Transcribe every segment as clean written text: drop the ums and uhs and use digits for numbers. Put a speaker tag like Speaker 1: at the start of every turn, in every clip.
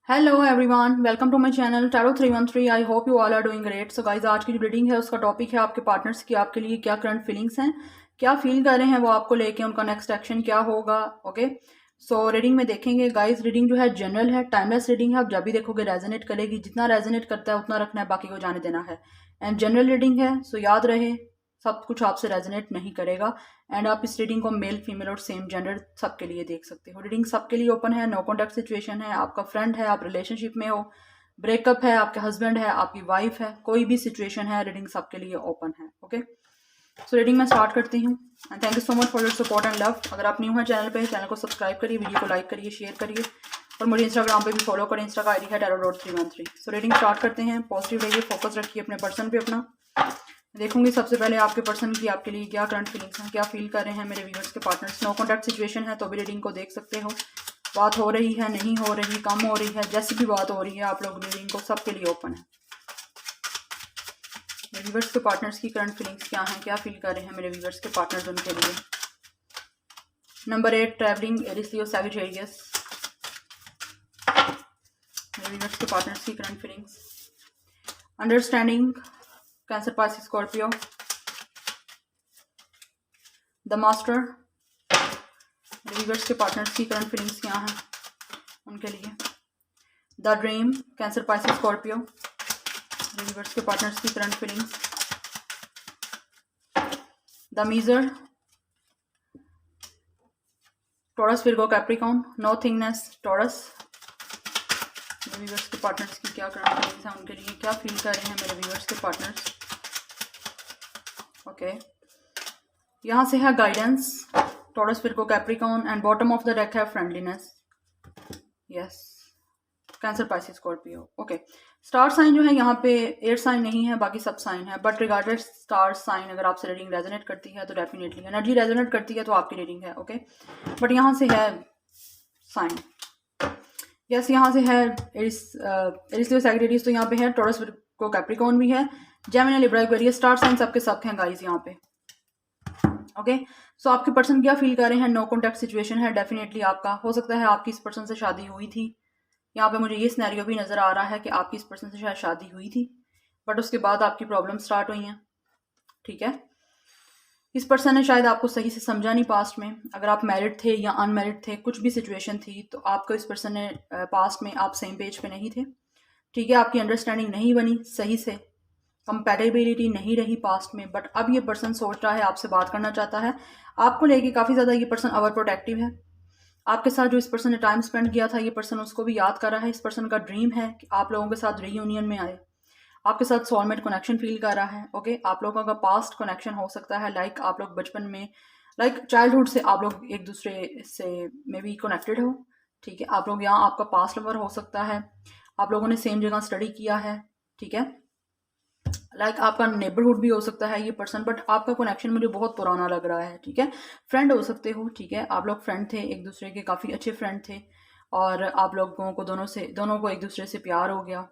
Speaker 1: Hello everyone, welcome to my channel tarot 313। I hope you all are doing great. So guys, आज की जो reading है उसका topic है आपके पार्टनर्स की आपके लिए क्या करंट फीलिंग्स हैं, क्या फील कर रहे हैं वो आपको लेके, उनका नेक्स्ट एक्शन क्या होगा। ओके, सो रीडिंग में देखेंगे गाइज। रीडिंग जो है जनरल है, टाइमलेस रीडिंग है। आप जब भी देखोगे रेजोनेट करेगी, जितना रेजोनेट करता है उतना रखना है, बाकी को जाने देना है। एंड जनरल रीडिंग है, सो याद रहे सब कुछ आपसे रेजोनेट नहीं करेगा। एंड आप इस रीडिंग को मेल फीमेल और सेम जेंडर सबके लिए देख सकते हो। रीडिंग सबके लिए ओपन है। नो कॉन्टैक्ट सिचुएशन है, आपका फ्रेंड है, आप रिलेशनशिप में हो, ब्रेकअप है, आपके हस्बैंड है, आपकी वाइफ है, कोई भी सिचुएशन है, रीडिंग सबके लिए ओपन है। ओके, सो रीडिंग मैं स्टार्ट करती हूँ। And thank you so much for your support and love. अगर आप न्यू हैं चैनल पे, चैनल को सब्सक्राइब करिए, वीडियो को लाइक करिए, शेयर करिए और मुझे इंस्टाग्राम पे भी फॉलो करें। इंस्टा का आईडी है tarot.313। सो रीडिंग स्टार्ट करते हैं। पॉजिटिव रहिए, फोकस रखिए अपने पर्सन पे अपना। देखूंगी सबसे पहले आपके पर्सन की आपके लिए क्या करंट फीलिंग्स हैं, क्या फील कर रहे हैं मेरे व्यूअर्स के पार्टनर्स। नो कॉन्टैक्ट सिचुएशन है तो भी रीडिंग को देख सकते हो। बात हो रही है, नहीं हो रही, कम हो रही है, जैसी भी बात हो रही है, आप लोग रीडिंग को सबके लिए ओपन है। मेरे व्यूअर्स के पार्टनर्स की करंट फीलिंग्स क्या हैं, क्या फील कर रहे हैं मेरे व्यूअर्स के पार्टनर्स उनके लिए। Number 8 travelling, Aries Leo Sagittarius. मेरे व्यूअर्स के पार्टनर्स की current feelings. Understanding, Cancer, Pisces, Scorpio. The master, viewers के पार्टनर्स की करंट फीलिंग्स क्या हैं उनके लिए। The dream, Cancer, Pisces, Scorpio. Viewers के पार्टनर्स की current feelings. The measure, Taurus, Virgo, Capricorn. No thingness, Taurus. Viewers के पार्टनर्स की क्या करंट फीलिंग्स हैं उनके लिए, क्या फील कर रहे हैं मेरे व्यूअर्स के पार्टनर्स। ओके, यहाँ से है guidance, Taurus, Virgo, Capricorn. And bottom of the deck है friendliness. Yes, Cancer, Pisces, Scorpio. Okay, star sign जो है यहाँ पे एयर साइन नहीं है, बाकी सब साइन है। बट रिगार्डेड स्टार साइन, अगर आपसे रीडिंग रेजोनेट करती है तो डेफिनेटली एनर्जी रेजोनेट करती है तो आपकी रीडिंग है। ओके, बट यहाँ से है साइन। यस, यहाँ से है एरिस लियो सैजिटेरियस, तो यहाँ पे है टॉरस, विर्गो, कैप्रिकॉर्न भी है, Gemini, Libra, Aquarius. Star sign सबके सब हैं गाइस यहाँ पे। ओके, सो आपके पर्सन क्या फील कर रहे हैं। नो कॉन्टैक्ट सिचुएशन है, डेफिनेटली आपका हो सकता है आपकी इस पर्सन से शादी हुई थी। यहाँ पे मुझे ये सिनेरियो भी नज़र आ रहा है कि आपकी इस पर्सन से शायद शादी हुई थी, बट उसके बाद आपकी प्रॉब्लम स्टार्ट हुई हैं। ठीक है, इस पर्सन ने शायद आपको सही से समझा नहीं पास्ट में। अगर आप मैरिड थे या अनमैरिड थे, कुछ भी सिचुएशन थी, तो आपको इस पर्सन ने पास्ट में आप सेम पेज पे नहीं थे। ठीक है, आपकी अंडरस्टैंडिंग नहीं बनी सही से, कंपैटिबिलिटी नहीं रही पास्ट में। बट अब ये पर्सन सोच रहा है, आपसे बात करना चाहता है, आपको लेके काफ़ी ज़्यादा ये पर्सन ओवर प्रोटेक्टिव है। आपके साथ जो इस पर्सन ने टाइम स्पेंड किया था, ये पर्सन उसको भी याद कर रहा है। इस पर्सन का ड्रीम है कि आप लोगों के साथ रीयूनियन में आए, आपके साथ सोलमेट कनेक्शन फील कर रहा है। ओके, आप लोगों का पास्ट कनेक्शन हो सकता है, लाइक आप लोग बचपन में, लाइक चाइल्डहुड से आप लोग एक दूसरे से मे बी कनेक्टेड हो। ठीक है, आप लोग यहाँ, आपका पास्ट लवर हो सकता है, आप लोगों ने सेम जगह स्टडी किया है। ठीक है, लाइक आपका नेबरहुड भी हो सकता है ये पर्सन, बट आपका कनेक्शन मुझे बहुत पुराना लग रहा है। ठीक है, फ्रेंड हो सकते हो। ठीक है, आप लोग फ्रेंड थे एक दूसरे के, काफ़ी अच्छे फ्रेंड थे, और आप लोगों को दोनों को एक दूसरे से प्यार हो गया।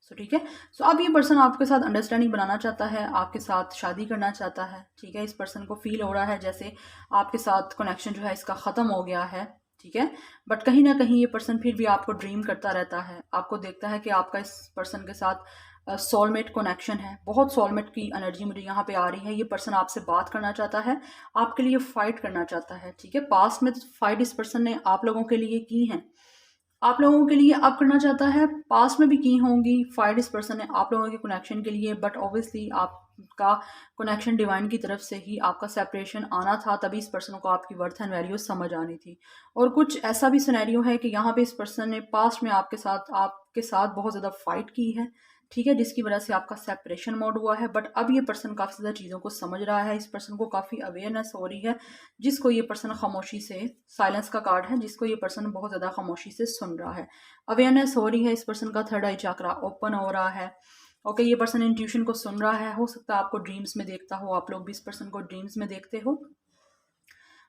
Speaker 1: सो ठीक है, सो अब ये पर्सन आपके साथ अंडरस्टैंडिंग बनाना चाहता है, आपके साथ शादी करना चाहता है। ठीक है, इस पर्सन को फील हो रहा है जैसे आपके साथ कनेक्शन जो है इसका ख़त्म हो गया है। ठीक है, बट कहीं ना कहीं ये पर्सन फिर भी आपको ड्रीम करता रहता है, आपको देखता है कि आपका इस पर्सन के साथ सोलमेट कनेक्शन है, बहुत सोलमेट की एनर्जी मुझे यहाँ पे आ रही है। ये पर्सन आपसे बात करना चाहता है, आपके लिए फाइट करना चाहता है। ठीक है, पास्ट में फाइट इस पर्सन ने आप लोगों के लिए की है, आप लोगों के लिए अब करना चाहता है, पास्ट में भी की होंगी फाइट इस पर्सन ने आप लोगों के कनेक्शन के लिए। बट ऑब्वियसली आपका कनेक्शन डिवाइन की तरफ से ही, आपका सेपरेशन आना था, तभी इस पर्सन को आपकी वर्थ एंड वैल्यू समझ आनी थी। और कुछ ऐसा भी सिनेरियो है कि यहाँ पे इस पर्सन ने पास्ट में आपके साथ बहुत ज़्यादा फाइट की है। ठीक है, जिसकी वजह से आपका सेपरेशन मोड हुआ है। बट अब ये पर्सन काफ़ी ज़्यादा चीज़ों को समझ रहा है, इस पर्सन को काफ़ी अवेयरनेस हो रही है, जिसको ये पर्सन खामोशी से, साइलेंस का कार्ड है, जिसको ये पर्सन बहुत ज़्यादा खामोशी से सुन रहा है। अवेयरनेस हो रही है, इस पर्सन का थर्ड आई चक्रा ओपन हो रहा है। ओके, ये पर्सन इंट्यूशन को सुन रहा है, हो सकता है आपको ड्रीम्स में देखता हो, आप लोग भी इस पर्सन को ड्रीम्स में देखते हो।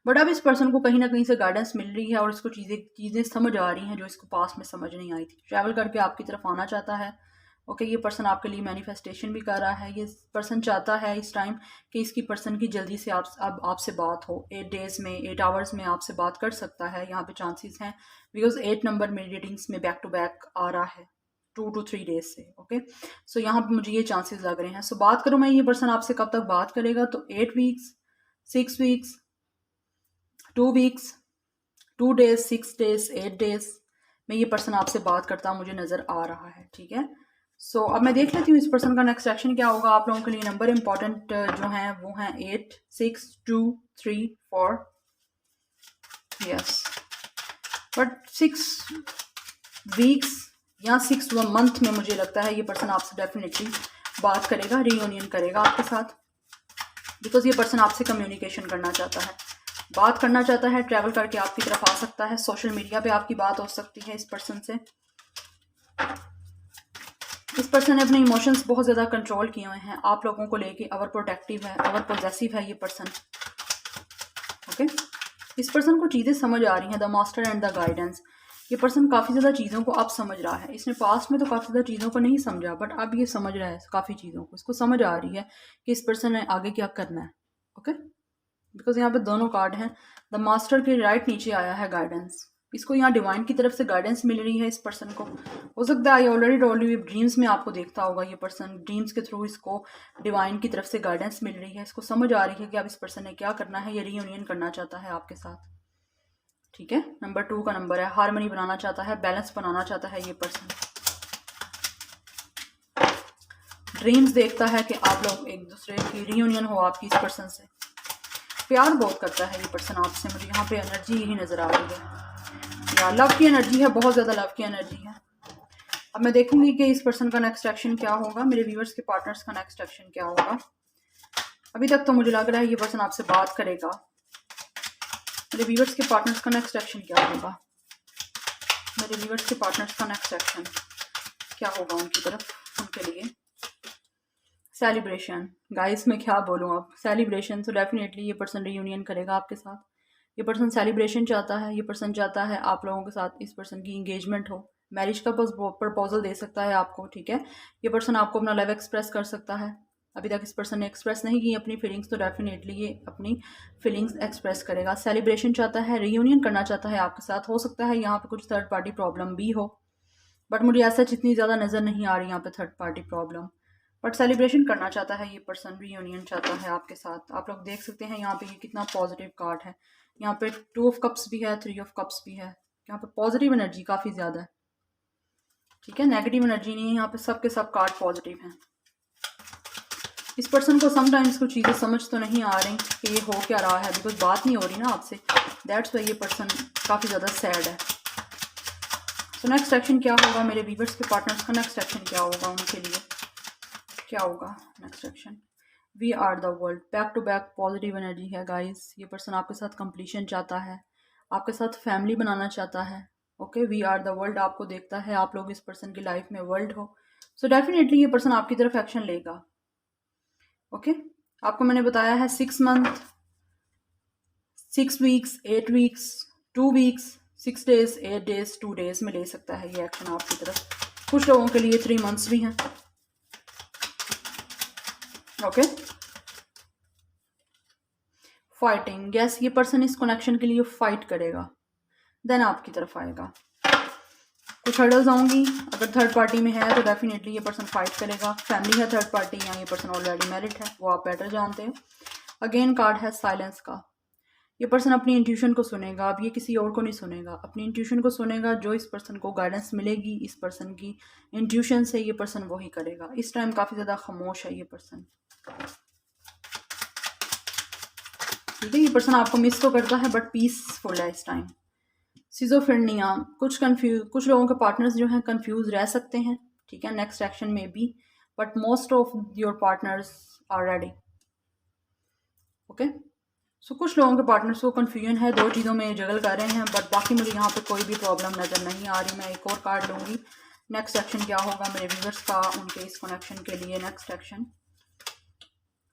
Speaker 1: बट अब इस पर्सन को कहीं ना कहीं से गाइडेंस मिल रही है और इसको चीज़ें समझ आ रही हैं जो इसको पास्ट में समझ नहीं आई थी। ट्रैवल करके आपकी तरफ आना चाहता है, ओके, ये पर्सन आपके लिए मैनिफेस्टेशन भी कर रहा है। ये पर्सन चाहता है इस टाइम कि इसकी पर्सन की जल्दी से अब आपसे बात हो। 8 डेज़ में, 8 आवर्स में आपसे बात कर सकता है, यहाँ पे चांसेस हैं, बिकॉज 8 नंबर मेरी रीडिंग्स में बैक टू बैक आ रहा है 2 to 3 डेज से। ओके, सो यहाँ पे मुझे ये चांसेस लग रहे हैं। सो बात करूँ मैं, ये पर्सन आपसे कब तक बात करेगा, तो 8 weeks, 6 weeks, 2 weeks, 2 days, 6 days, 8 days में ये पर्सन आपसे बात करता मुझे नज़र आ रहा है। ठीक है, सो अब मैं देख लेती हूँ इस पर्सन का नेक्स्ट एक्शन क्या होगा। आप लोगों के लिए नंबर इंपॉर्टेंट जो हैं वो हैं 8, 6, 2, 3, 4। यस, बट 6 वीक्स या 6 मंथ में मुझे लगता है ये पर्सन आपसे डेफिनेटली बात करेगा, रीयूनियन करेगा आपके साथ, बिकॉज ये पर्सन आपसे कम्युनिकेशन करना चाहता है, बात करना चाहता है, ट्रैवल करके आपकी तरफ आ सकता है, सोशल मीडिया पे आपकी बात हो सकती है इस पर्सन से। इस पर्सन ने अपने इमोशंस बहुत ज़्यादा कंट्रोल किए हुए हैं आप लोगों को लेके, ओवर प्रोटेक्टिव है, ओवर पोजेसिव है ये पर्सन। ओके, इस पर्सन को चीज़ें समझ आ रही हैं, the master and the guidance. ये पर्सन काफ़ी ज़्यादा चीज़ों को अब समझ रहा है। इसने पास्ट में तो काफ़ी ज़्यादा चीज़ों को नहीं समझा, बट अब ये समझ रहा है काफ़ी चीज़ों को, इसको समझ आ रही है कि इस पर्सन ने आगे क्या करना है। ओके, बिकॉज यहाँ पे दोनों कार्ड हैं, द मास्टर के राइट नीचे आया है गाइडेंस। इसको यहाँ डिवाइन की तरफ से गाइडेंस मिल रही है इस पर्सन को। हो सकता है I already told you, dreams में आपको देखता होगा ये पर्सन, ड्रीम्स के थ्रू इसको डिवाइन की तरफ से गाइडेंस मिल रही है। इसको समझ आ रही है कि अब इस पर्सन ने क्या करना है, ये रीयूनियन करना चाहता है आपके साथ। ठीक है, नंबर 2 का नंबर है, हार्मनी बनाना चाहता है, बैलेंस बनाना चाहता है ये पर्सन। ड्रीम्स देखता है कि आप लोग एक दूसरे की रीयूनियन हो आपकी इस पर्सन से। प्यार बहुत करता है ये पर्सन आपसे, मुझे यहाँ पे एनर्जी यही नज़र आ रही है, या लव की एनर्जी है, बहुत ज़्यादा लव की एनर्जी है। अब मैं देखूंगी कि इस पर्सन का नेक्स्ट एक्शन क्या होगा, मेरे व्यूअर्स के पार्टनर्स का नेक्स्ट एक्शन क्या होगा। अभी तक तो मुझे लग रहा है ये पर्सन आपसे बात करेगा। मेरे व्यूअर्स के पार्टनर्स का नेक्स्ट एक्शन क्या होगा, मेरे व्यूअर्स के पार्टनर्स का नेक्स्ट एक्शन क्या होगा उनकी तरफ, उनके लिए। सेलिब्रेशन, गाइस मैं क्या बोलूँ अब, सेलिब्रेशन। तो डेफिनेटली ये पर्सन रीयूनियन करेगा आपके साथ। ये पर्सन सेलिब्रेशन चाहता है, ये पर्सन चाहता है आप लोगों के साथ इस पर्सन की इंगेजमेंट हो, मैरिज का प्रपोजल दे सकता है आपको। ठीक है, ये पर्सन आपको अपना लव एक्सप्रेस कर सकता है। अभी तक इस पर्सन ने एक्सप्रेस नहीं की अपनी फीलिंग्स, तो डेफिनेटली ये अपनी फीलिंग्स एक्सप्रेस करेगा। सेलिब्रेशन चाहता है, रीयूनियन करना चाहता है आपके साथ। हो सकता है यहाँ पे कुछ थर्ड पार्टी प्रॉब्लम भी हो, बट मुझे ऐसा इतनी ज़्यादा नज़र नहीं आ रही यहाँ पे third party problem, but celebration करना चाहता है ये पर्सन, रीयूनियन चाहता है आपके साथ। आप लोग देख सकते हैं यहाँ पे ये कितना पॉजिटिव कार्ड है। यहाँ पे 2 ऑफ कप्स भी है, 3 ऑफ कप्स भी है। यहाँ पे पॉजिटिव एनर्जी काफ़ी ज़्यादा है। ठीक है, नेगेटिव एनर्जी नहीं है यहाँ पे, सब के सब कार्ड पॉजिटिव हैं। इस पर्सन को समटाइम्स कुछ चीज़ें समझ तो नहीं आ रही कि ये हो क्या रहा है, बिकॉज बात नहीं हो रही ना आपसे, दैट्स वाई ये पर्सन काफ़ी ज़्यादा सैड है। तो नेक्स्ट एक्शन क्या होगा, मेरे व्यूअर्स के पार्टनर्स का नेक्स्ट एक्शन क्या होगा, उनके लिए क्या होगा next action. We are the world, back to back positive energy है गाइस। ये पर्सन आपके साथ कंप्लीशन चाहता है, आपके साथ फैमिली बनाना चाहता है। Okay, we are the world आपको देखता है, आप लोग इस पर्सन की लाइफ में वर्ल्ड हो। सो डेफिनेटली ये पर्सन आपकी तरफ एक्शन लेगा। ओके, आपको मैंने बताया है 6 month, 6 weeks, 8 weeks, 2 weeks, 6 days, 8 days, 2 days में ले सकता है ये एक्शन आपकी तरफ। कुछ लोगों के लिए 3 मंथ्स भी हैं। ओके, फाइटिंग, यस ये पर्सन इस कनेक्शन के लिए फाइट करेगा, देन आपकी तरफ आएगा। कुछ हर्डल्स आऊंगी, अगर थर्ड पार्टी में है तो डेफिनेटली ये पर्सन फाइट करेगा। फैमिली है थर्ड पार्टी, या ये पर्सन ऑलरेडी मैरिड है, वो आप बेटर जानते हैं। अगेन कार्ड है साइलेंस का, ये पर्सन अपनी इंट्यूशन को सुनेगा। अब ये किसी और को नहीं सुनेगा, अपनी इंट्यूशन को सुनेगा। जो इस पर्सन को गाइडेंस मिलेगी इस पर्सन की इंट्यूशन से, ये पर्सन वही करेगा। इस टाइम काफ़ी ज़्यादा खामोश है ये पर्सन। ठीक है, ये पर्सन आपको मिस तो करता है बट पीसफुल है इस टाइम। सिजोफ्रेनिया, कुछ लोगों के पार्टनर्स जो हैं कंफ्यूज रह सकते हैं। ठीक है, नेक्स्ट एक्शन में भी, but most of your partners are ready. Okay, so कुछ लोगों के पार्टनर्स को कन्फ्यूजन है, 2 चीज़ों में जगल कर रहे हैं, बट बाकी मुझे यहाँ पे कोई भी प्रॉब्लम नज़र नहीं आ रही। मैं एक और कार्ड लूँगी, नेक्स्ट एक्शन क्या होगा मेरे व्यूअर्स का उनके इस कनेक्शन के लिए। नेक्स्ट एक्शन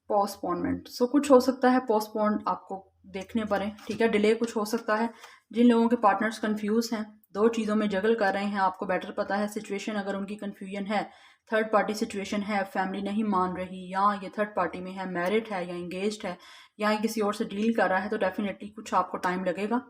Speaker 1: पोस्टपोनमेंट, सो कुछ हो सकता है पोस्टपोन आपको देखने पड़े। ठीक है, डिले कुछ हो सकता है। जिन लोगों के पार्टनर्स कंफ्यूज हैं दो चीज़ों में जगल कर रहे हैं, आपको बेटर पता है सिचुएशन। अगर उनकी कन्फ्यूजन है, थर्ड पार्टी सिचुएशन है, फैमिली नहीं मान रही, या ये थर्ड पार्टी में है, मैरिड है या इंगेज्ड है, या ये किसी और से डील कर रहा है, तो डेफिनेटली कुछ आपको टाइम लगेगा।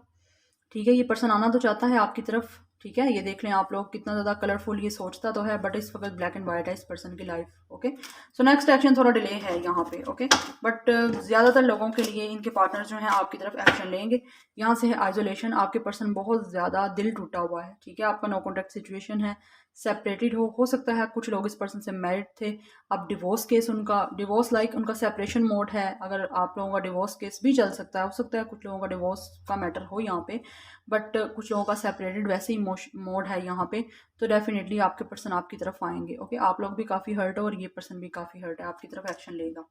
Speaker 1: ठीक है, ये पर्सन आना तो चाहता है आपकी तरफ। ठीक है, ये देख लें आप लोग कितना ज़्यादा कलरफुल ये सोचता तो है, बट इस वक्त ब्लैक एंड वाइट है इस पर्सन की life. Okay, so next action थोड़ा डिले है यहाँ पे। ओके, बट ज़्यादातर लोगों के लिए इनके पार्टनर जो हैं आपकी तरफ एक्शन लेंगे। यहाँ से है आइसोलेशन, आपके पर्सन बहुत ज़्यादा दिल टूटा हुआ है। ठीक है, आपका नो कॉन्टैक्ट सिचुएशन है, सेपरेटेड हो सकता है कुछ लोग इस पर्सन से मैरिड थे, अब डिवोर्स केस उनका, डिवोर्स लाइक उनका सेपरेशन मोड है। अगर आप लोगों का डिवोर्स केस भी चल सकता है, हो सकता है कुछ लोगों का डिवोर्स का मैटर हो यहाँ पे, बट कुछ लोगों का सेपरेटेड वैसे ही मोड है यहाँ पे। तो डेफिनेटली आपके पर्सन आपकी तरफ आएंगे। ओके, आप लोग भी काफ़ी हर्ट हो और ये पर्सन भी काफ़ी हर्ट है, आपकी तरफ एक्शन लेगा।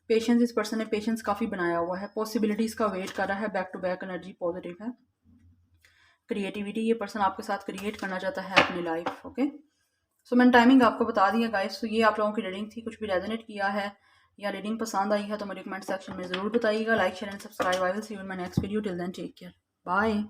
Speaker 1: पेशेंस, इस पर्सन ने पेशेंस काफ़ी बनाया हुआ है, पॉसिबिलिटीज़ का वेट कर रहा है, back to back energy positive है। क्रिएटिविटी, ये पर्सन आपके साथ क्रिएट करना चाहता है अपनी लाइफ। ओके, सो मैंने टाइमिंग आपको बता दिया गाइस। तो ये आप लोगों की रीडिंग थी, कुछ भी रेजोनेट किया है या रीडिंग पसंद आई है तो मुझे कमेंट सेक्शन में ज़रूर बताइएगा। Like share and subscribe. I will see you in my next video. Till then take care, bye.